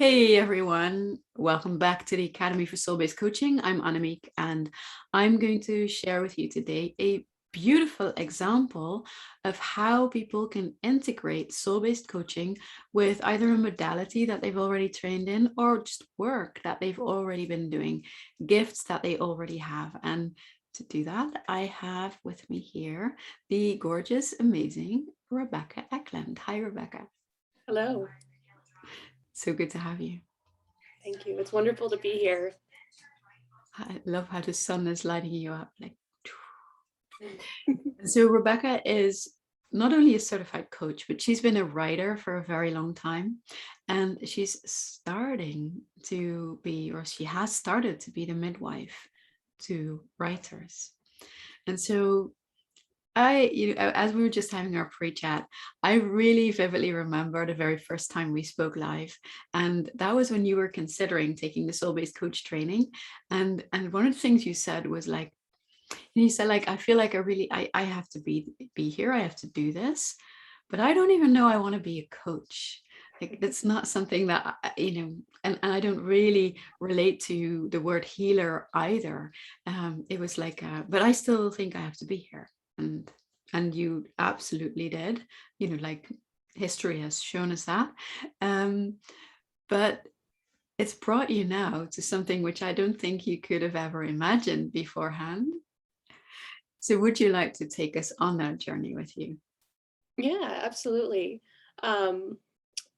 Hey everyone, welcome back to the Academy for Soul-Based Coaching. I'm Annemiek and I'm going to share with you today a beautiful example of how people can integrate soul-based coaching with either a modality that they've already trained in or just work that they've already been doing, gifts that they already have. And to do that, I have with me here the gorgeous, amazing Rebecca Eckland. Hi, Rebecca. Hello. So good to have you. Thank you. It's wonderful to be here. I love how the sun is lighting you up. So Rebecca is not only a certified coach, but she's been a writer for a very long time. And she's starting to be, or she has started to be the midwife to writers. And so as we were just having our pre-chat, I really vividly remember the very first time we spoke live. And that was when you were considering taking the soul-based coach training. And one of the things you said was like, you said like, I feel like I have to be here. I have to do this, but I don't even know I want to be a coach. Like that's not something that, and I don't really relate to the word healer either. It was like, but I still think I have to be here. And and you absolutely did, like history has shown us that. Um, but it's brought you now to something which I don't think you could have ever imagined beforehand. So would you like to take us on that journey with you? Yeah, absolutely. Um,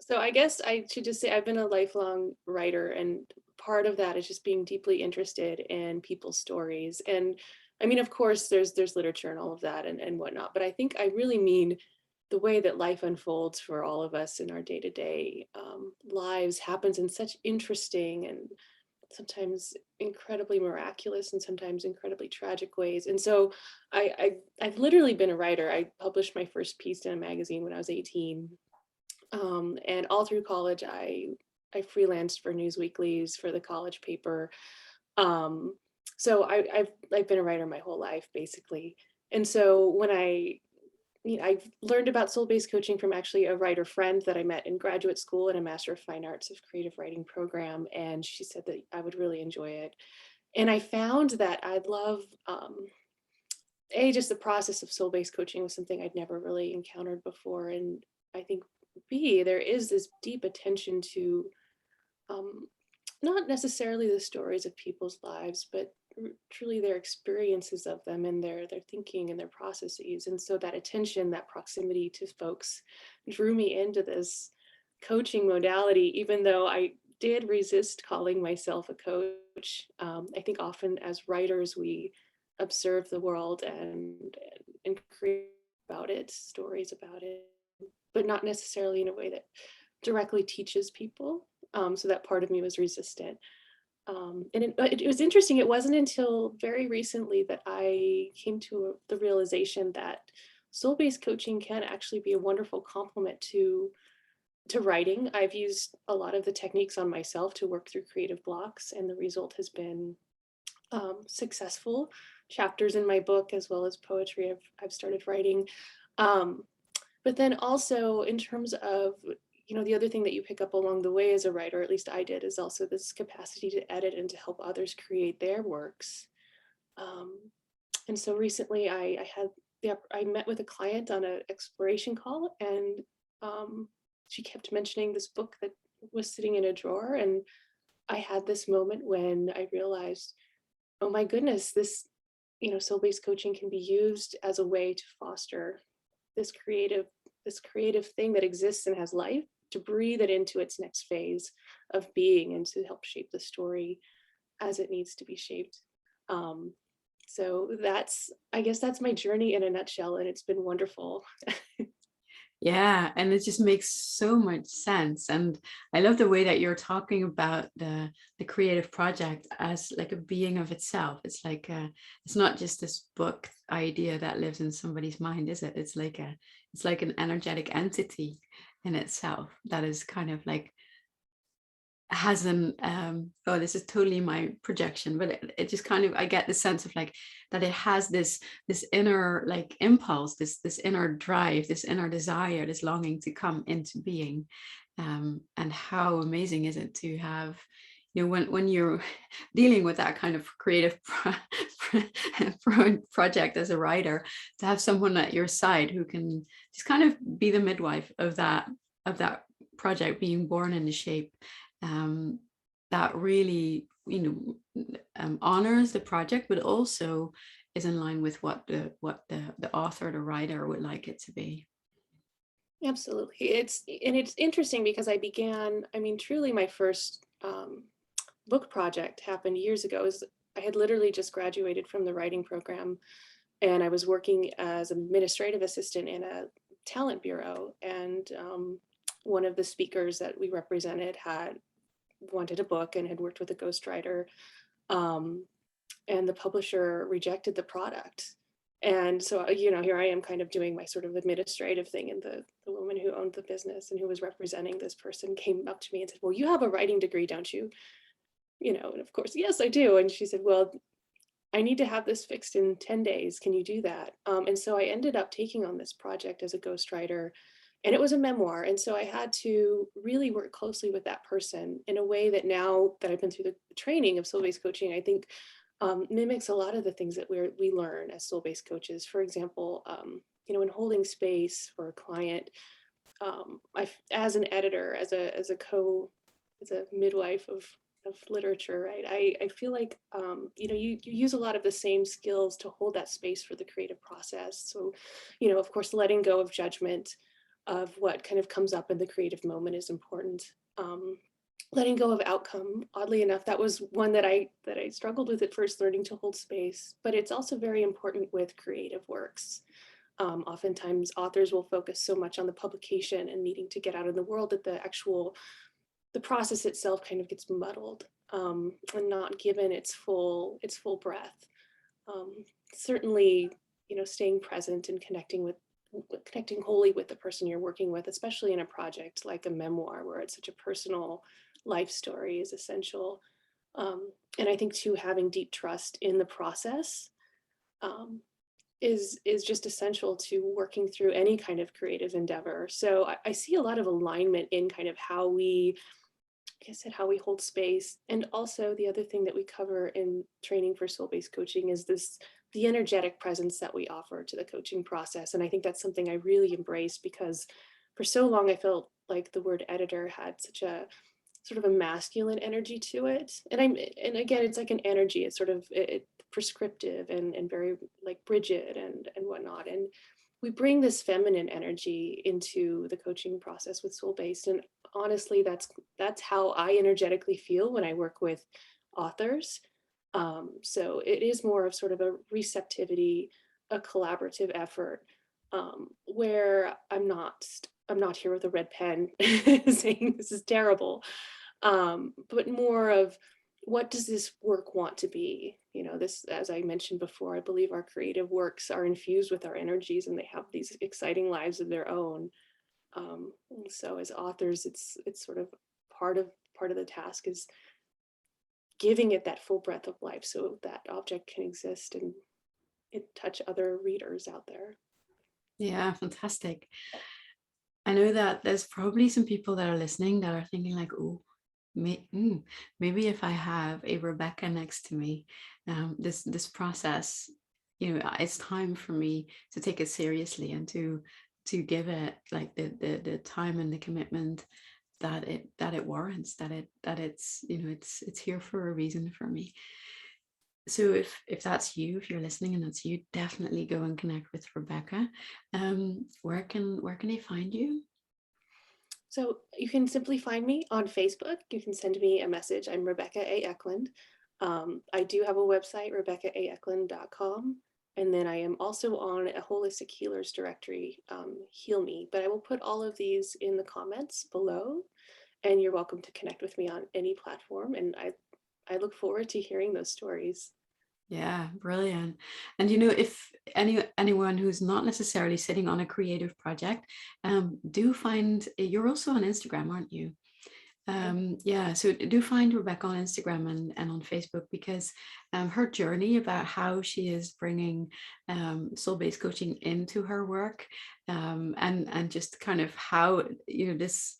so I guess I should just say I've been a lifelong writer, and part of that is just being deeply interested in people's stories. And I mean, of course, there's literature and all of that and whatnot, but I think I really mean the way that life unfolds for all of us in our day-to-day lives happens in such interesting and sometimes incredibly miraculous and sometimes incredibly tragic ways. And so I've literally been a writer. I published my first piece in a magazine when I was 18. And all through college, I freelanced for news weeklies for the college paper. Um, so I've been a writer my whole life, basically. And so when I learned about soul-based coaching from actually a writer friend that I met in graduate school in a Master of Fine Arts of Creative Writing program, and she said that I would really enjoy it. And I found that I'd love, just the process of soul-based coaching was something I'd never really encountered before. And I think B, there is this deep attention to um, not necessarily the stories of people's lives, but truly their experiences of them and their thinking and their processes. And so that attention, that proximity to folks drew me into this coaching modality, even though I did resist calling myself a coach. I think often as writers, we observe the world and create about it, stories about it, but not necessarily in a way that directly teaches people. So that part of me was resistant. And it was interesting. It wasn't until very recently that I came to the realization that soul-based coaching can actually be a wonderful complement to writing. I've used a lot of the techniques on myself to work through creative blocks, and the result has been successful chapters in my book as well as poetry I've started writing. Um, but then also in terms of, the other thing that you pick up along the way as a writer, at least I did, is also this capacity to edit and to help others create their works. Um, and so recently I met with a client on an exploration call, and she kept mentioning this book that was sitting in a drawer. And I had this moment when I realized, oh my goodness, this, soul-based coaching can be used as a way to foster this creative thing that exists and has life, to breathe it into its next phase of being and to help shape the story as it needs to be shaped. Um, so I guess that's my journey in a nutshell, and it's been wonderful. Yeah, and it just makes so much sense. And I love the way that you're talking about the creative project as like a being of itself. It's like it's not just this book idea that lives in somebody's mind, is it? It's like an energetic entity in itself that is kind of like has an oh, this is totally my projection, but it just kind of, I get the sense of like that it has this inner like impulse, this inner drive, this inner desire, this longing to come into being. And how amazing is it to have, you know, when you're dealing with that kind of creative project as a writer, to have someone at your side who can just kind of be the midwife of that project being born into shape, um, that really, you know, honors the project, but also is in line with what the author, the writer would like it to be. Absolutely. It's interesting because I mean, truly my first book project happened years ago. I had literally just graduated from the writing program, and I was working as administrative assistant in a talent bureau. And one of the speakers that we represented had wanted a book and had worked with a ghostwriter. Um, and the publisher rejected the product. And so, here I am kind of doing my sort of administrative thing. And the woman who owned the business and who was representing this person came up to me and said, "Well, you have a writing degree, don't you?" And of course, yes, I do. And she said, "Well, I need to have this fixed in 10 days. Can you do that?" And so I ended up taking on this project as a ghostwriter, and it was a memoir. And so I had to really work closely with that person in a way that, now that I've been through the training of soul-based coaching, I think mimics a lot of the things that we learn as soul-based coaches. For example, in holding space for a client, as an editor, as a midwife of literature, right? I feel like you use a lot of the same skills to hold that space for the creative process. So, of course, letting go of judgment of what kind of comes up in the creative moment is important. Um, Letting go of outcome, oddly enough, that was one that I struggled with at first, learning to hold space. But it's also very important with creative works. Oftentimes authors will focus so much on the publication and needing to get out in the world that the process itself kind of gets muddled, and not given its full breath. Certainly, staying present and connecting wholly with the person you're working with, especially in a project like a memoir where it's such a personal life story, is essential. And I think too, having deep trust in the process um, is just essential to working through any kind of creative endeavor. So I see a lot of alignment in kind of how we, like I said, how we hold space. And also the other thing that we cover in training for soul-based coaching is the energetic presence that we offer to the coaching process. And I think that's something I really embrace, because for so long I felt like the word editor had such a sort of a masculine energy to it. And again, it's like an energy. It's sort of prescriptive and very like rigid and whatnot. And we bring this feminine energy into the coaching process with soul based. And honestly, that's how I energetically feel when I work with authors. So it is more of sort of a receptivity, a collaborative effort, where I'm not here with a red pen saying this is terrible, but more of, what does this work want to be? This, as I mentioned before, I believe our creative works are infused with our energies, and they have these exciting lives of their own. And so as authors, it's sort of part of the task is giving it that full breath of life so that object can exist and it touch other readers out there. Yeah, fantastic. I know that there's probably some people that are listening that are thinking like, oh, maybe if I have a Rebecca next to me, this process, you know, it's time for me to take it seriously and to give it like the time and the commitment that it warrants, that it's, you know, it's here for a reason for me. So if that's you, if you're listening and that's you, definitely go and connect with Rebecca. Where can they find you? So you can simply find me on Facebook. You can send me a message. I'm Rebecca A. Eckland. I do have a website, RebeccaAEckland.com. And then I am also on a holistic healers directory, Heal Me. But I will put all of these in the comments below. And you're welcome to connect with me on any platform. And I look forward to hearing those stories. Yeah, brilliant. And you know, if anyone who's not necessarily sitting on a creative project, do find you're also on Instagram, aren't you? Yeah, so do find Rebecca on Instagram and on Facebook, because her journey about how she is bringing soul-based coaching into her work, and just kind of how, this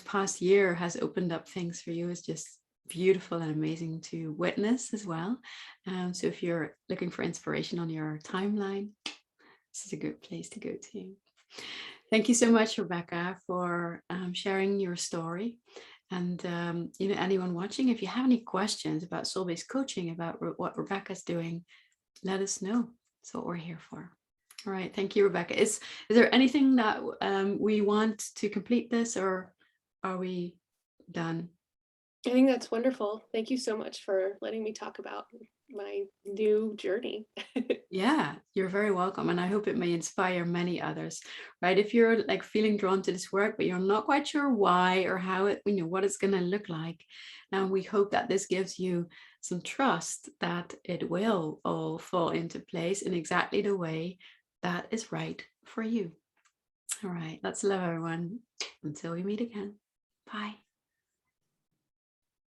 past year has opened up things for you, is just beautiful and amazing to witness as well. So if you're looking for inspiration on your timeline, this is a good place to go to. Thank you so much, Rebecca, for sharing your story. And anyone watching, if you have any questions about soul-based coaching, about what Rebecca's doing, let us know. That's what we're here for. All right, thank you, Rebecca. Is there anything that we want to complete this, or are we done? I think that's wonderful. Thank you so much for letting me talk about my new journey. Yeah, you're very welcome. And I hope it may inspire many others, right? If you're like feeling drawn to this work, but you're not quite sure why or how it, what it's going to look like. And we hope that this gives you some trust that it will all fall into place in exactly the way that is right for you. All right. Let's love everyone. Until we meet again. Bye.